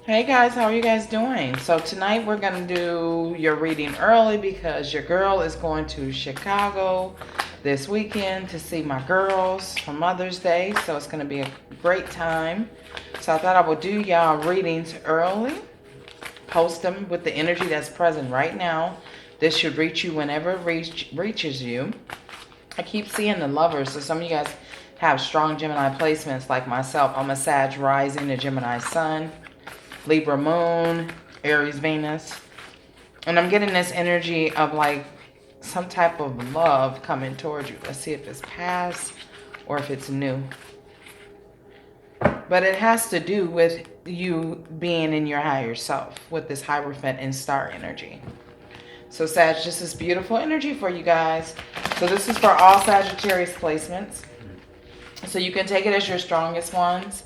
Hey guys, how are you guys doing? So tonight we're going to do your reading early because your girl is going to Chicago this weekend to see my girls for Mother's Day. So it's going to be a great time. So I thought I would do y'all readings early. Post them with the energy that's present right now. This should reach you whenever it reaches you. I keep seeing the Lovers. So some of you guys have strong Gemini placements like myself. I'm a Sag rising, a Gemini sun, Libra moon, Aries Venus. And I'm getting this energy of like some type of love coming towards you. Let's see if it's past or if it's new. But it has to do with you being in your higher self with this Hierophant and star energy. So Sag, this is beautiful energy for you guys. So this is for all Sagittarius placements. So you can take it as your strongest ones.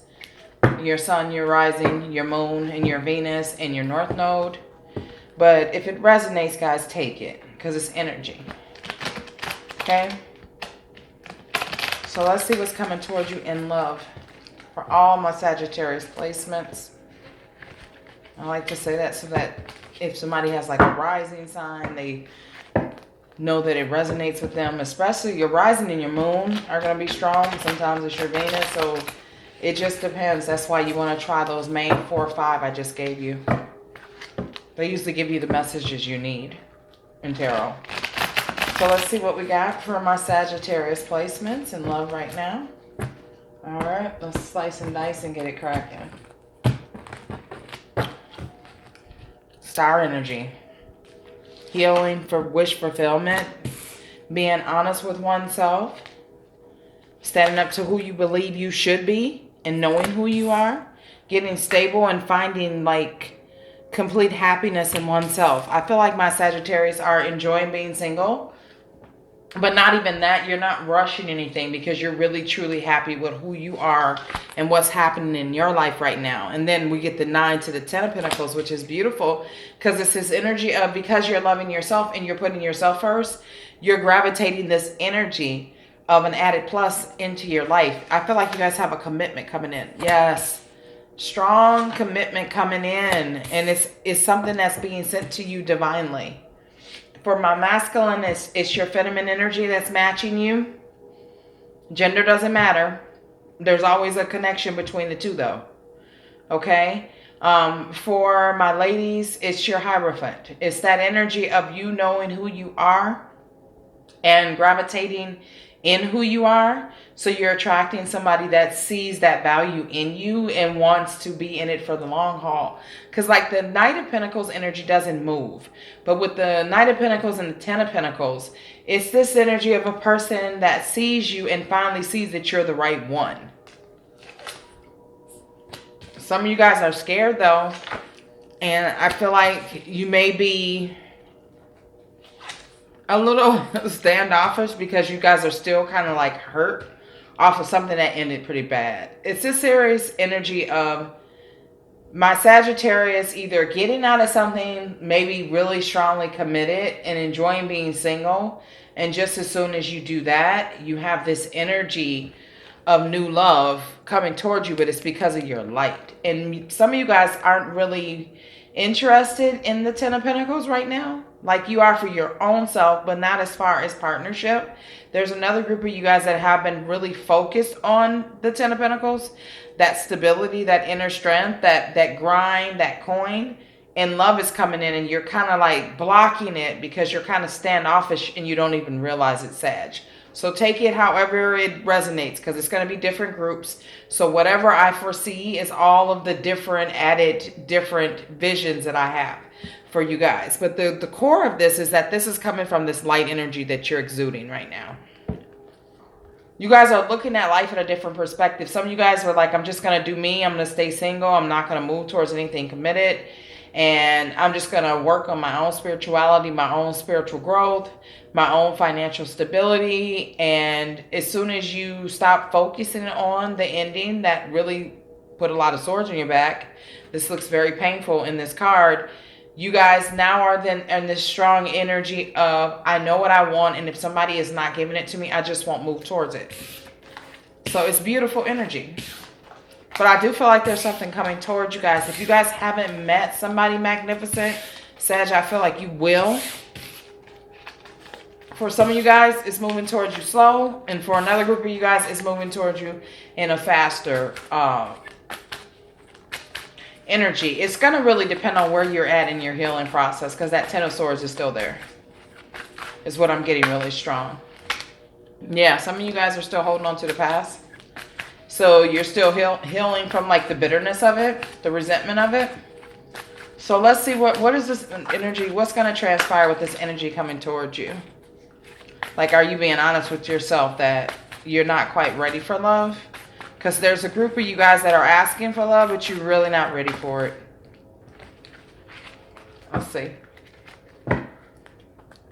Your sun, your rising, your moon, and your Venus, and your north node. But if it resonates, guys, take it. Because it's energy. Okay? So let's see what's coming towards you in love. For all my Sagittarius placements. I like to say that so that if somebody has like a rising sign, they know that it resonates with them. Especially your rising and your moon are going to be strong. Sometimes it's your Venus, so it just depends. That's why you want to try those main 4 or 5 I just gave you. They usually give you the messages you need in tarot. So let's see what we got for my Sagittarius placements in love right now. All right, let's slice and dice and get it cracking. Star energy. Healing for wish fulfillment. Being honest with oneself. Standing up to who you believe you should be and knowing who you are. Getting stable and finding like complete happiness in oneself. I feel like my Sagittarius are enjoying being single. But not even that. You're not rushing anything because you're really truly happy with who you are and what's happening in your life right now. And then we get the 9 to the 10 of Pentacles, which is beautiful because it's this energy of because you're loving yourself and you're putting yourself first, you're gravitating this energy of an added plus into your life. I feel like you guys have a commitment coming in. Yes. Strong commitment coming in. And it's something that's being sent to you divinely. For my masculine, it's your feminine energy that's matching you. Gender doesn't matter. There's always a connection between the two though. Okay? For my ladies, it's your Hierophant. It's that energy of you knowing who you are and gravitating in who you are. So you're attracting somebody that sees that value in you and wants to be in it for the long haul. Because like the Knight of Pentacles energy doesn't move. But with the Knight of Pentacles and the 10 of Pentacles, it's this energy of a person that sees you and finally sees that you're the right one. Some of you guys are scared though. And I feel like you may be a little standoffish because you guys are still kind of like hurt off of something that ended pretty bad. It's this serious energy of my Sagittarius either getting out of something, maybe really strongly committed and enjoying being single. And just as soon as you do that, you have this energy of new love coming towards you, but it's because of your light. And some of you guys aren't really interested in the 10 of Pentacles right now. Like you are for your own self, but not as far as partnership. There's another group of you guys that have been really focused on the 10 of Pentacles. That stability, that inner strength, that grind, that coin. And love is coming in and you're kind of like blocking it because you're kind of standoffish and you don't even realize it's Sag. So take it however it resonates because it's going to be different groups. So whatever I foresee is all of the different visions that I have for you guys. But the core of this is that this is coming from this light energy that you're exuding right now. You guys are looking at life in a different perspective. Some of you guys are like, I'm just going to do me. I'm going to stay single. I'm not going to move towards anything committed. And I'm just going to work on my own spirituality, my own spiritual growth, my own financial stability. And as soon as you stop focusing on the ending that really put a lot of swords on your back, this looks very painful in this card. You guys now are then in this strong energy of, I know what I want. And if somebody is not giving it to me, I just won't move towards it. So it's beautiful energy. But I do feel like there's something coming towards you guys. If you guys haven't met somebody magnificent, Sag, I feel like you will. For some of you guys, it's moving towards you slow. And for another group of you guys, it's moving towards you in a faster energy. It's going to really depend on where you're at in your healing process, because that Ten of Swords is still there. Is what I'm getting really strong. Yeah, some of you guys are still holding on to the past. So you're still healing from like the bitterness of it, the resentment of it. So let's see what is this energy, what's going to transpire with this energy coming towards you? Like, are you being honest with yourself that you're not quite ready for love? Because there's a group of you guys that are asking for love, but you're really not ready for it. Let's see.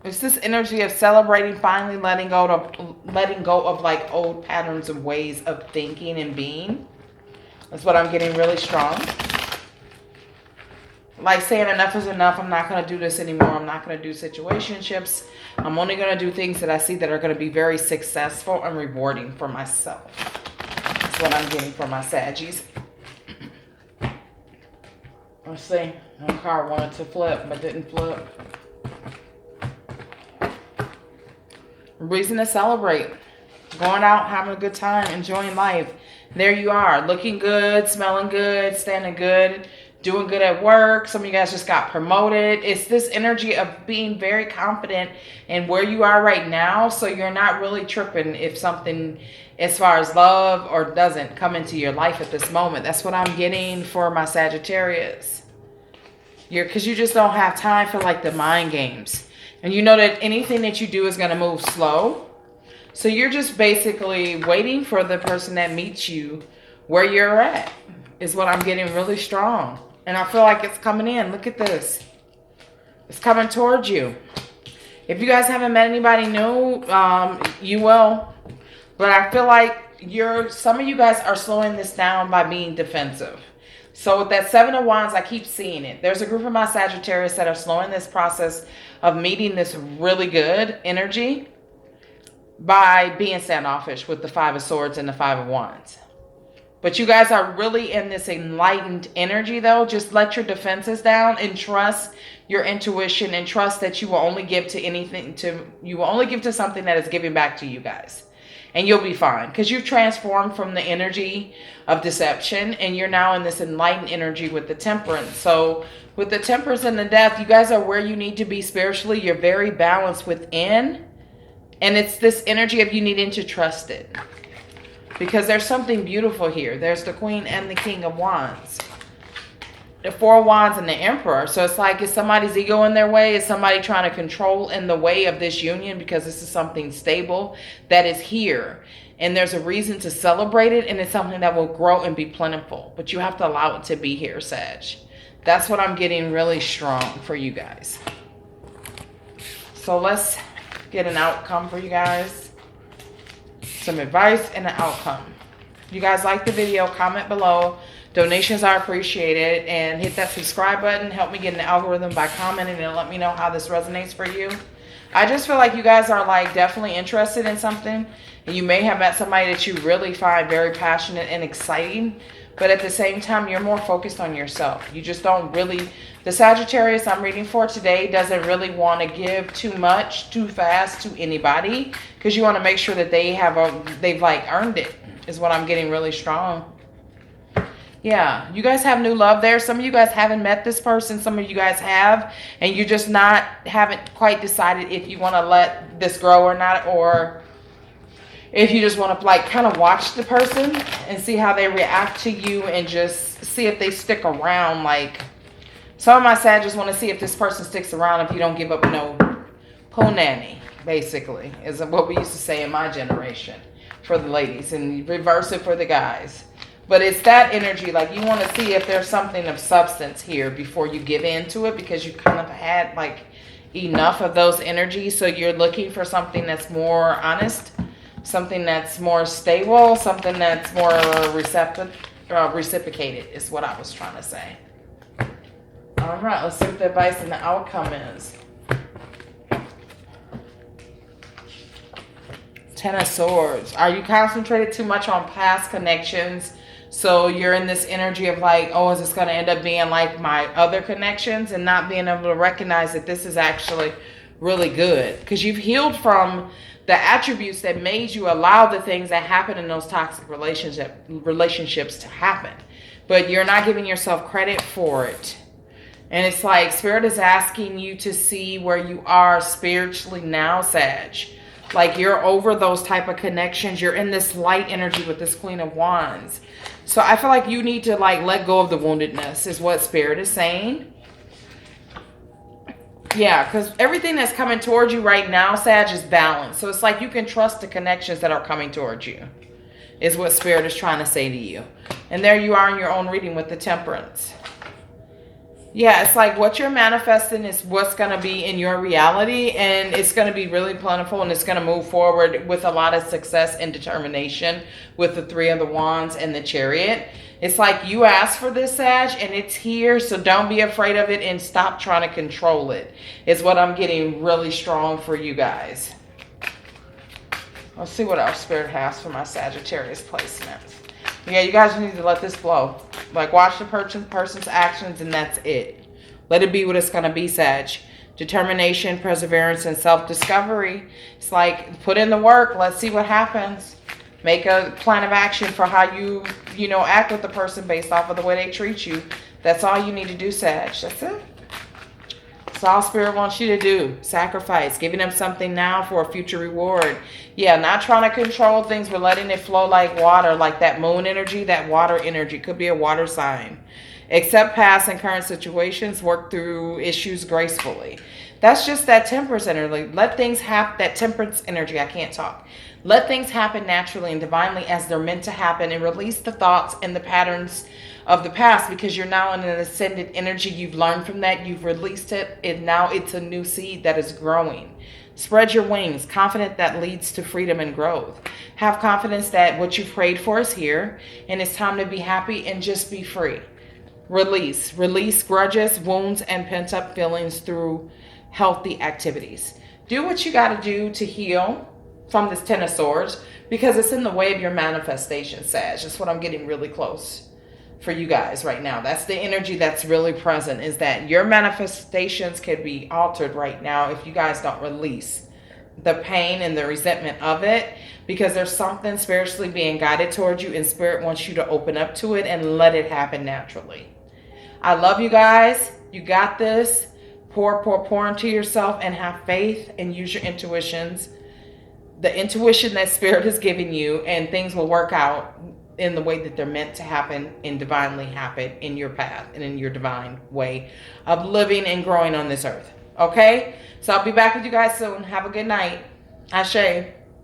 It's this energy of celebrating, finally letting go of like old patterns and ways of thinking and being. That's what I'm getting really strong. Like saying enough is enough. I'm not going to do this anymore. I'm not going to do situationships. I'm only going to do things that I see that are going to be very successful and rewarding for myself. That's what I'm getting for my Saggies. Let's see. One card wanted to flip but didn't flip. Reason to celebrate. Going out, having a good time, enjoying life. There you are. Looking good, smelling good, standing good, doing good at work. Some of you guys just got promoted. It's this energy of being very confident in where you are right now. So you're not really tripping if something as far as love or doesn't come into your life at this moment. That's what I'm getting for my Sagittarius. Because you just don't have time for like the mind games. And you know that anything that you do is going to move slow. So you're just basically waiting for the person that meets you where you're at. Is what I'm getting really strong. And I feel like it's coming in. Look at this. It's coming towards you. If you guys haven't met anybody new, you will. But I feel like some of you guys are slowing this down by being defensive. So with that Seven of Wands, I keep seeing it. There's a group of my Sagittarius that are slowing this process of meeting this really good energy by being standoffish with the Five of Swords and the Five of Wands. But you guys are really in this enlightened energy though. Just let your defenses down and trust your intuition and trust that you will only give to something that is giving back to you guys. And you'll be fine because you've transformed from the energy of deception and you're now in this enlightened energy with the Temperance. So with the Temperance and the Death, you guys are where you need to be spiritually. You're very balanced within. And it's this energy of you needing to trust it. Because there's something beautiful here. There's the Queen and the King of Wands. The Four of Wands and the Emperor. So it's like, is somebody's ego in their way? Is somebody trying to control in the way of this union? Because this is something stable that is here. And there's a reason to celebrate it. And it's something that will grow and be plentiful. But you have to allow it to be here, Sag. That's what I'm getting really strong for you guys. So let's get an outcome for you guys. Some advice and an outcome. If you guys like the video, comment below. Donations are appreciated. And hit that subscribe button. Help me get an algorithm by commenting and let me know how this resonates for you. I just feel like you guys are like definitely interested in something. And you may have met somebody that you really find very passionate and exciting. But at the same time, you're more focused on yourself. You just don't really... The Sagittarius I'm reading for today doesn't really want to give too much, too fast to anybody. Because you want to make sure that they've like earned it. Is what I'm getting really strong. Yeah, you guys have new love there. Some of you guys haven't met this person. Some of you guys have. And you just haven't quite decided if you want to let this grow or not. Or if you just want to like kind of watch the person and see how they react to you. And just see if they stick around. Like some of my Sagittarius want to see if this person sticks around if you don't give up no punani. Basically is what we used to say in my generation for the ladies. And reverse it for the guys. But it's that energy, like you want to see if there's something of substance here before you give into it, because you kind of had like enough of those energies. So you're looking for something that's more honest, something that's more stable, something that's more reciprocated is what I was trying to say. All right, let's see what the advice and the outcome is. Ten of Swords. Are you concentrated too much on past connections? So you're in this energy of like, oh, is this going to end up being like my other connections, and not being able to recognize that this is actually really good because you've healed from the attributes that made you allow the things that happen in those toxic relationships to happen. But you're not giving yourself credit for it. And it's like Spirit is asking you to see where you are spiritually now, Sag. Like you're over those type of connections. You're in this light energy with this Queen of Wands. So I feel like you need to like let go of the woundedness is what Spirit is saying. Yeah, because everything that's coming towards you right now, Sag, is balanced. So it's like you can trust the connections that are coming towards you is what Spirit is trying to say to you. And there you are in your own reading with the Temperance. Yeah, it's like what you're manifesting is what's going to be in your reality, and it's going to be really plentiful, and it's going to move forward with a lot of success and determination with the Three of the Wands and the Chariot. It's like you asked for this, Sag, and it's here, so don't be afraid of it and stop trying to control it. Is what I'm getting really strong for you guys. Let's see what else Spirit has for my Sagittarius placement. Yeah, you guys need to let this flow. Like, watch the person's actions, and that's it. Let it be what it's going to be, Sag. Determination, perseverance, and self-discovery. It's like, put in the work. Let's see what happens. Make a plan of action for how you act with the person based off of the way they treat you. That's all you need to do, Sag. That's it. That's all Spirit wants you to do. Sacrifice. Giving them something now for a future reward. Yeah, not trying to control things, but letting it flow like water, like that moon energy, that water energy. Could be a water sign. Accept past and current situations. Work through issues gracefully. That's just that Temperance energy. Let things happen. That Temperance energy. I can't talk. Let things happen naturally and divinely as they're meant to happen, and release the thoughts and the patterns of the past, because you're now in an ascended energy. You've learned from that. You've released it. And now it's a new seed that is growing. Spread your wings. Confident that leads to freedom and growth. Have confidence that what you prayed for is here, and it's time to be happy and just be free. Release. Release grudges, wounds, and pent-up feelings through healthy activities. Do what you got to do to heal from this Ten of Swords, because it's in the way of your manifestation, Sag. That's what I'm getting really close for you guys right now. That's the energy that's really present, is that your manifestations could be altered right now if you guys don't release the pain and the resentment of it, because there's something spiritually being guided towards you, and Spirit wants you to open up to it and let it happen naturally. I love you guys. You got this. Pour into yourself and have faith and use your intuitions. The intuition that Spirit has given you, and things will work out in the way that they're meant to happen and divinely happen in your path and in your divine way of living and growing on this earth. Okay? So I'll be back with you guys soon. Have a good night. Ashe.